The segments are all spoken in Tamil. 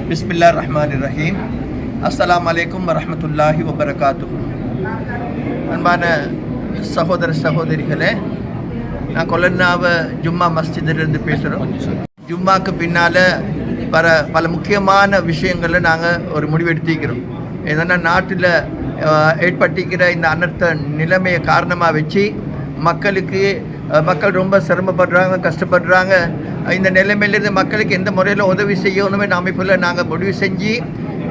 பிஸ்மில்லாஹிர் ரஹ்மானிர் ரஹீம். அஸ்ஸலாமு அலைக்கும் வரஹ்மத்துல்லாஹி வபரகாத்துஹு. அன்பான சகோதர சகோதரிகளே, நான் கொலன்னாவ ஜும்மா மஸ்ஜிதிலிருந்து பேசுகிறோம். ஜும்மாக்கு பின்னால் பல முக்கியமான விஷயங்களில் நாங்கள் ஒரு முடிவெடுத்திக்கிறோம். ஏன்னா நாட்டில் ஏற்பட்டிருக்கிற இந்த அனர்த்த நிலைமையை காரணமாக வச்சு மக்கள் ரொம்ப சிரமப்படுறாங்க, கஷ்டப்படுறாங்க. இந்த நிலைமையிலிருந்து மக்களுக்கு எந்த முறையில் உதவி செய்யணுமே அமைப்பில் நாங்கள் முடிவு செஞ்சு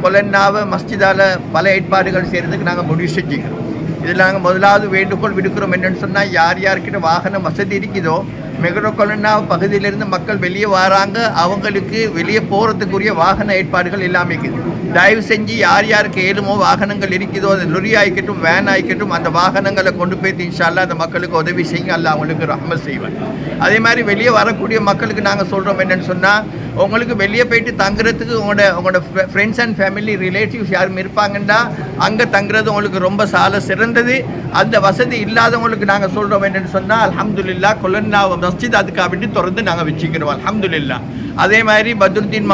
கொலன்னாவை மஸ்ஜிதால் பல ஏற்பாடுகள் செய்கிறதுக்கு நாங்கள் முடிவு செஞ்சுக்கிறோம். இதில் நாங்கள் முதலாவது வேண்டுகோள் விடுக்கிறோம் என்னென்னு சொன்னால், யார்கிட்ட வாகன வசதி இருக்குதோ மெகரோ கொலன்னாவை பகுதியிலிருந்து மக்கள் வெளியே வராங்க, அவங்களுக்கு வெளியே போகிறதுக்குரிய வாகன ஏற்பாடுகள் எல்லாமே இருக்குது. தயவு செஞ்சு யாருக்கு ஏழுமோ வாகனங்கள் இருக்குதோ, அது லொரி ஆகிக்கட்டும் வேன் ஆகிக்கட்டும், அந்த வாகனங்களை கொண்டு போய் இன்ஷா அல்லாஹ் அந்த மக்களுக்கு உதவி செய்யுங்க, அல்லாஹ் அவங்களுக்கு ரஹ்மத் செய்வார். அதே மாதிரி வெளியே வரக்கூடிய மக்களுக்கு நாங்கள் சொல்கிறோம் என்னென்னு சொன்னால், உங்களுக்கு வெளியே போயிட்டு தங்குறதுக்கு உங்களோட ஃப்ரெண்ட்ஸ் அண்ட் ஃபேமிலி ரிலேட்டிவ்ஸ் யாரும் இருப்பாங்கன்னா அங்கே தங்குறது உங்களுக்கு ரொம்ப சால சிறந்தது. அந்த வசதி இல்லாதவங்களுக்கு நாங்கள் சொல்கிறோம் என்னென்னு சொன்னால், அல்ஹம்துலில்லாஹ் கொலன்னாவை மஸ்ஜித் அதுக்காக வேண்டி தொடர்ந்து நாங்கள் வச்சுக்கிறோம், அல்ஹம்துலில்லாஹ். அதே மாதிரி பத்ருதீன்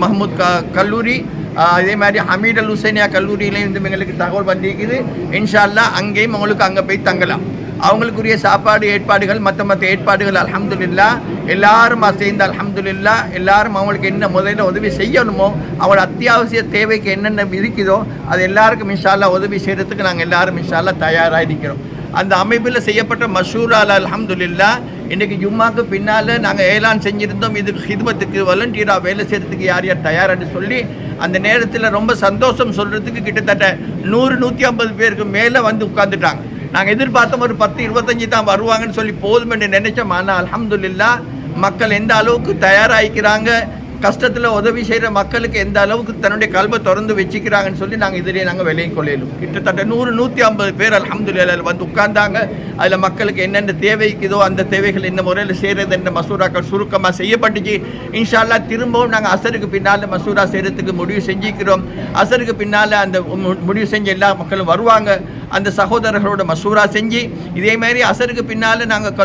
மஹமூத் கல்லூரி, அதே மாதிரி ஹமீட் அல் ஹுசைனியா கல்லூரியிலையும் இந்த எங்களுக்கு தகவல் வந்திருக்குது. இன்ஷா அல்லாஹ் அங்கேயும் உங்களுக்கு அங்கே போய் தங்கலாம். அவங்களுக்குரிய சாப்பாடு ஏற்பாடுகள் மற்ற ஏற்பாடுகள் அல்ஹம்துலில்லாஹ் எல்லாரும் சேர்ந்து அல்ஹம்துலில்லாஹ் எல்லாரும் அவங்களுக்கு என்ன முதல்ல உதவி செய்யணுமோ, அவங்களோட அத்தியாவசிய தேவைக்கு என்னென்ன இருக்குதோ அது எல்லாருக்கும் இன்ஷா அல்லாஹ் உதவி செய்கிறதுக்கு நாங்கள் எல்லாரும் இன்ஷா அல்லாஹ் தயாராக இருக்கிறோம். அந்த அமைப்பில் செய்யப்பட்ட மஷூரால் அல்ஹம்துலில்லாஹ் இன்றைக்கி ஜும்மாக்கு பின்னால் நாங்கள் ஏலான் செஞ்சுருந்தோம், இதுக்கு ஹித்மத்துக்கு வாலண்டியராக வேலை செய்கிறதுக்கு யார் தயாரான்னு சொல்லி. அந்த நேரத்தில் ரொம்ப சந்தோஷம் சொல்கிறதுக்கு கிட்டத்தட்ட 100-150 பேருக்கு மேலே வந்து உட்காந்துட்டாங்க. நாங்கள் எதிர்பார்த்தோம் ஒரு 10-25 தான் வருவாங்கன்னு சொல்லி போதும் என்று நினைச்சோம். ஆனால் அல்ஹம்துலில்லாஹ் மக்கள் எந்த அளவுக்கு தயாராகிக்கிறாங்க, கஷ்டத்தில் உதவி செய்கிற மக்களுக்கு எந்த அளவுக்கு தன்னுடைய கல்வை திறந்து வச்சுக்கிறாங்கன்னு சொல்லி நாங்கள் இதிலே நாங்கள் விலையும் கொள்ளையிலும். கிட்டத்தட்ட 100-150 பேர் அல்ஹம்துலில்லாஹ் வந்து உட்கார்ந்தாங்க. அதில் மக்களுக்கு என்னென்ன தேவைக்குதோ அந்த தேவைகள் என்ன முறையில் செய்கிறது என்ற மசூராக்கள் சுருக்கமாக செய்யப்பட்டுச்சு. இன்ஷா அல்லாஹ் திரும்பவும் நாங்கள் அசருக்கு பின்னால் மசூரா செய்கிறதுக்கு முடிவு செஞ்சுக்கிறோம். அசருக்கு பின்னால் அந்த முடிவு செஞ்ச எல்லா மக்களும் வருவாங்க. அந்த சகோதரர்களோட மசூரா செஞ்சு இதே மாதிரி அசருக்கு பின்னால் நாங்கள்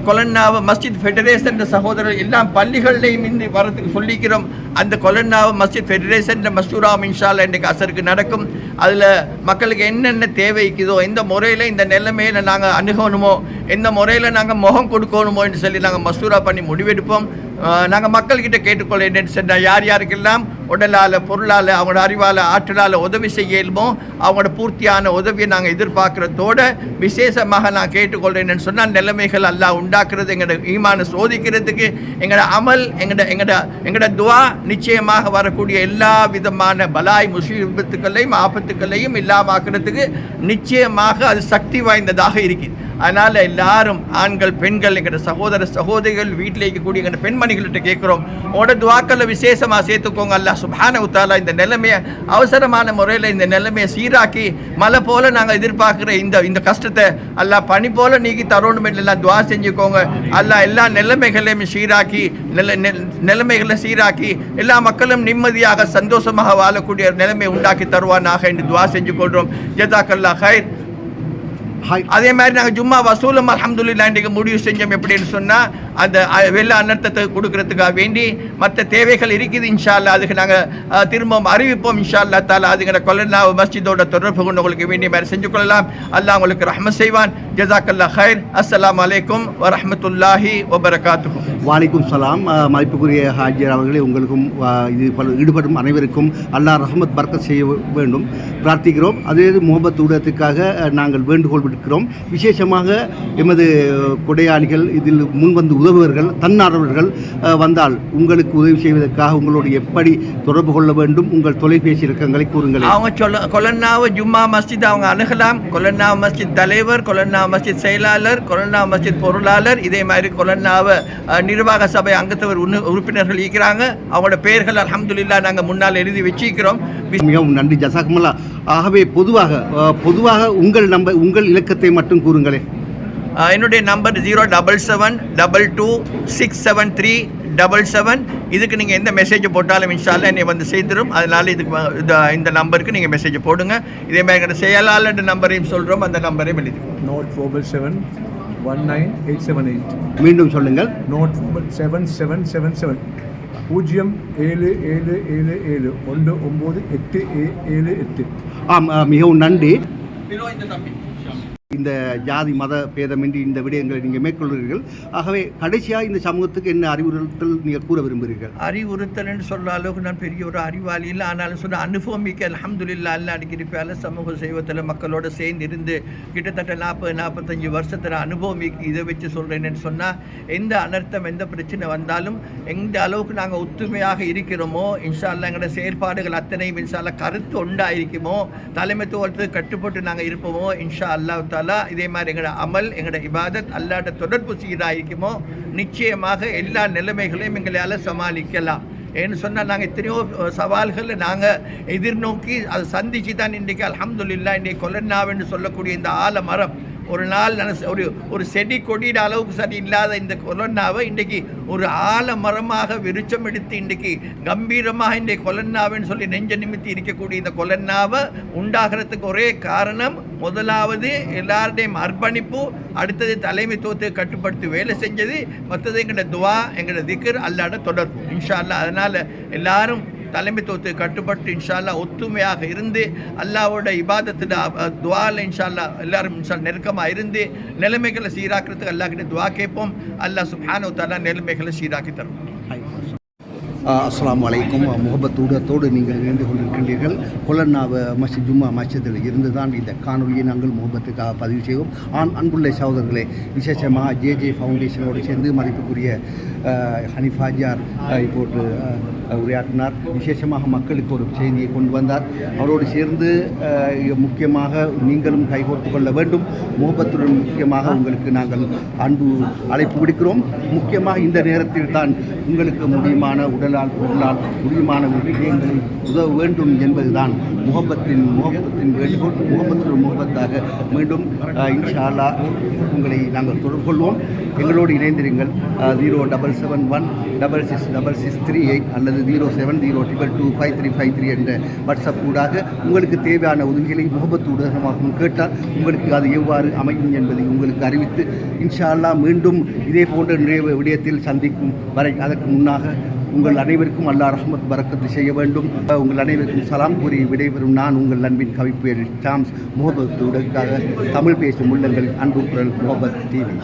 கொலன்னாவை மஸ்ஜித் ஃபெடரேஷன் சகோதரர்கள் எல்லாம் பள்ளிகள்லையும் இன்று வரத்துக்கு சொல்லிக்கிறோம். அந்த கொலன்னாவை மஸ்ஜித் ஃபெடரேஷன் மசூரா இன்ஷா அல்லாஹ் இன்றைக்கு அசருக்கு நடக்கும். அதில் மக்களுக்கு என்னென்ன தேவைக்குதோ, எந்த முறையில் இந்த நிலைமையில் நாங்கள் அணுகணுமோ, எந்த முறையில் நாங்கள் முகம் கொடுக்கணுமோ என்று சொல்லி நாங்கள் மசூரா பண்ணி முடிவெடுப்போம். நாங்கள் மக்கள்கிட்ட கேட்டுக்கொள்ள என்னென்னு சொன்னால், யாருக்கெல்லாம் உடலால் பொருளால் அவங்களோட அறிவால் ஆற்றலால் உதவி செய்யலுமோ அவங்களோட பூர்த்தியான உதவியை நாங்கள் எதிர்பார்க்குறதோடு விசேஷமாக நான் கேட்டுக்கொள்கிறேன் என்னென்னு சொன்னால், நிலைமைகள் அல்லாஹ் உண்டாக்குறது எங்களோட ஈமானை சோதிக்கிறதுக்கு, எங்களோட அமல் எங்களோட துவா நிச்சயமாக வரக்கூடிய எல்லா விதமான பலாய் முசீபத்துக்களையும் ஆபத்துக்களையும் இல்லாமாக்குறதுக்கு நிச்சயமாக அது சக்தி வாய்ந்ததாக இருக்குது. அதனால் எல்லாரும் ஆண்கள் பெண்கள் எங்களோட சகோதர சகோதரிகள் வீட்டில் இருக்கக்கூடிய எங்கள் பெண்மணிகள்கிட்ட கேட்குறோம், உங்களோட துவாக்களை விசேஷமாக சேர்த்துக்கோங்க. அல்லாஹ் சுப்ஹானஹு வ தஆலா இந்த நிலைமையை அவசரமான முறையில் இந்த நிலைமையை சீராக்கி மழை போல் நாங்கள் எதிர்பார்க்குற இந்த கஷ்டத்தை அல்லாஹ் பனி போல் நீக்கி தரணும் எல்லாம் துவா செஞ்சுக்கோங்க. அல்லாஹ் எல்லா நிலைமைகளையும் சீராக்கி நிலைமைகளை சீராக்கி எல்லா மக்களும் நிம்மதியாக சந்தோஷமாக வாழக்கூடிய நிலைமையை உண்டாக்கி தருவானாக என்று துவா செஞ்சு கொள்கிறோம். ஜஸாக்கல்லாஹ் ஹைர். அதே மாதிரி நாங்கள் ஜும்மா வசூலும் அல்ஹம்துலில்லாஹ் இன்றைக்கு முடிவு செஞ்சோம். எப்படின்னு சொன்னால், அந்த வெள்ள அனர்த்தத்தை கொடுக்கறதுக்காக வேண்டி மற்ற தேவைகள் இருக்குது. இன்ஷா அல்லாஹ் அதுக்கு நாங்கள் திரும்பவும் அறிவிப்போம். இன்ஷா அல்லாஹ் தஆலா அதுங்கிற கொலன்னாவை மஸ்ஜிதோட தொடர்பு கொண்டு உங்களுக்கு வேண்டிய மாதிரி செஞ்சு கொள்ளலாம். அல்லாஹ் உங்களுக்கு ரஹ்மத் செய்வான். ஜஸாக்கல்லாஹ் ஹைர். அஸ்ஸலாமு அலைக்கும் வரஹ்மத்துல்லாஹி வபரகாத்துஹு. வாலைக்கும் சலாம். மதிப்புக்குரிய ஹாஜியார் அவர்களே, உங்களுக்கும் இது ஈடுபடும் அனைவருக்கும் அல்லாஹ் ரஹ்மத் பர்க்கத் செய்ய வேண்டும் பிரார்த்திக்கிறோம். அதே முகமத் ஊடகத்துக்காக நாங்கள் வேண்டுகோள் விடுக்கிறோம். விசேஷமாக எமது கொடையாளிகள், இதில் முன்வந்து உதவுவர்கள், தன்னார்வலர்கள் வந்தால் உங்களுக்கு உதவி செய்வதற்காக உங்களோடு எப்படி தொடர்பு கொள்ள வேண்டும், உங்கள் தொலைபேசி இலக்கங்களை கூறுங்கள். அவங்க கொலன்னாவை ஜும்மா மஸ்ஜித் அவங்க அணுகலாம். கொலன்னாவை மஸ்ஜித் தலைவர், கொலன்னாவை மஸ்ஜித் செயலாளர், கொலன்னாவை மஸ்ஜித் பொருளாளர், இதே மாதிரி கொலன்னாவை நிர்வாக சபை அங்கத்தவர் உறுப்பினர்கள் இருக்கிறாங்க. அவங்களோட பெயர்கள் அல்ஹம்துலில்லாஹ் நாங்கள் முன்னால் எழுதி வச்சிருக்கிறோம். மிகவும் நன்றி, ஜஸாக்குமுல்லாஹ். ஆகவே பொதுவாக உங்கள் இலக்கத்தை மட்டும் கூறுங்களேன். என்னுடைய நம்பர் 07722673777. இதுக்கு நீங்கள் எந்த மெசேஜ் போட்டாலும் இன்ஷா அல்லாஹ் என்னை வந்து செய்திடும். அதனால் இந்த நம்பருக்கு நீங்கள் மெசேஜ் போடுங்க. இதே மாதிரி எங்கள் செயலாளர் நம்பரையும் சொல்கிறோம், அந்த நம்பரையும் எழுதி. Note 477-19878. மீண்டும் சொல்லுங்கள். Note 7777. 0777719878. ஆம், மிகவும் நன்றி. இந்த ஜாதி மத பேதமின்றி இந்த விடயங்களை நீங்கள் மேற்கொள்கிறீர்கள். ஆகவே கடைசியாக இந்த சமூகத்துக்கு என்ன அறிவுறுத்தல் நீங்கள் கூற விரும்புகிறீர்கள்? அறிவுறுத்தல்னு சொல்கிற அளவுக்கு நான் பெரிய ஒரு அறிவாளி இல்லை. ஆனாலும் சொன்ன அனுபவம் மிக்க அல்ஹம்துலில்லாஹ் அல்லா அடிக்கிறப்பால சமூக சேவத்தில் மக்களோட சேர்ந்து இருந்து கிட்டத்தட்ட 40-45 வருஷத்தில் அனுபவம் இதை வச்சு சொல்கிறேன்னு சொன்னால் எந்த அனர்த்தம் எந்த பிரச்சனை வந்தாலும் எந்த அளவுக்கு நாங்கள் ஒத்துமையாக இருக்கிறோமோ இன்ஷா அல்லாஹ் எங்களோட செயல்பாடுகள் அத்தனையும் இன்ஷா அல்லாஹ் கருத்து உண்டாயிருக்குமோ தலைமைத்துவத்துக்கு கட்டுப்பட்டு நாங்கள் இருப்போமோ இன்ஷா அல்லாஹ் தாலா இதே மாதிரி எங்களோட அமல் எங்களோட இபாதத் அல்லாஹ்ட தொடர்பு சீராயிருக்குமோ நிச்சயமாக எல்லா நிலைமைகளையும் எங்களால் சமாளிக்கலாம். ஏன்னு சொன்னால் நாங்கள் எத்தனையோ சவால்களை நாங்கள் எதிர்நோக்கி அதை சந்தித்து தான் இன்றைக்கு அல்ஹம்துலில்லாஹ் இன்றைக்கு கொலன்னாவென்று சொல்லக்கூடிய இந்த ஆலமரம் ஒரு நாள் ஒரு செடி கொடியிட அளவுக்கு சரி இல்லாத இந்த கொலன்னாவை இன்றைக்கு ஒரு ஆலமரமாக விருச்சம் எடுத்து இன்றைக்கு கம்பீரமாக இன்றைக்கு கொலன்னாவன்னு சொல்லி நெஞ்ச நிமித்தி இருக்கக்கூடிய இந்த கொலன்னாவை உண்டாகிறதுக்கு ஒரே காரணம் முதலாவது எல்லாருடையும் அர்ப்பணிப்பு, அடுத்தது தலைமைத்துவத்தை கட்டுப்படுத்தி வேலை செஞ்சது, மற்றது எங்களோட துவா எங்களோட திக்ர் அல்லாஹ்ட தொடர்பு இன்ஷா அல்லாஹ். அதனால் எல்லாரும் தலைமைத்துவத்தை கட்டுப்பட்டு இன்ஷா அல்லாஹ் ஒத்துமையாக இருந்து அல்லாஹ்வோட இபாதத்தில் துவாவில் இன்ஷா அல்லாஹ் எல்லாரும் இன்ஷா நெருக்கமாக இருந்து நிலைமைகளை சீராக்கிறதுக்கு அல்லாஹ்கிட்ட துவா கேட்போம். அல்லாஹ் சுப்ஹானஹு வ தஆலா நிலைமைகளை சீராக்கி தரும். அஸ்ஸலாமு அலைக்கும். முகபத்தோடு நீங்கள் இணைந்து கொண்டிருக்கின்றீர்கள். கொலன்னாவ மஸ்ஜித் ஜும்மா மஸ்ஜிதில் இருந்து தான் இந்த காணொலியை நாங்கள் முகபத்துக்காக பதிவு செய்வோம். அன்புள்ள சகோதரர்களே, விசேஷமாக ஜே ஃபவுண்டேஷனோடு சேர்ந்து மதிப்புக்குரிய ஹனிஃபாஜார் இப்போது உரையாற்றினார். விசேஷமாக மக்களுக்கு ஒரு செய்தியை கொண்டு வந்தார். அவரோடு சேர்ந்து முக்கியமாக நீங்களும் கைகோர்த்து கொள்ள வேண்டும். முகபத்துடன் முக்கியமாக உங்களுக்கு நாங்கள் அன்பு அழைப்பு விடுக்கிறோம். முக்கியமாக இந்த நேரத்தில் தான் உங்களுக்கு முடியுமான உடலால் பொருளால் முடியுமான விஷயங்களை உதவ வேண்டும் என்பதுதான் முகப்பத்தின் வேண்டுகோள். முகப்பத்துடன் முகப்பத்தாக மீண்டும் இன்ஷா அல்லாஹ் உங்களை நாங்கள் தொடர்பு கொள்வோம். எங்களோடு இணைந்திருங்கள். 0777166638 அல்லது 0702225353 என்ற வாட்ஸ்அப் ஊடாக உங்களுக்கு தேவையான உதவிகளை முகபத்து ஊடகமாகவும் கேட்டால் உங்களுக்கு அது எவ்வாறு அமையும் என்பதை உங்களுக்கு அறிவித்து இன்ஷா அல்லாஹ் மீண்டும் இதே போன்ற நிறைய விடயத்தில் சந்திக்கும் வரை அதற்கு முன்னாக உங்கள் அனைவருக்கும் அல்லாஹ் ரஹ்மத் பரக்கத்து செய்ய வேண்டும். உங்கள் அனைவருக்கும் சலாம் கூறி விடைபெறும் நான் உங்கள் அன்பின் கவிப்பேர் ஷாம்ஸ். முகபத்து ஊடகத்துக்காக தமிழ் பேசும் உள்ளங்கள் அன்பு குரல் முகபத் டிவி.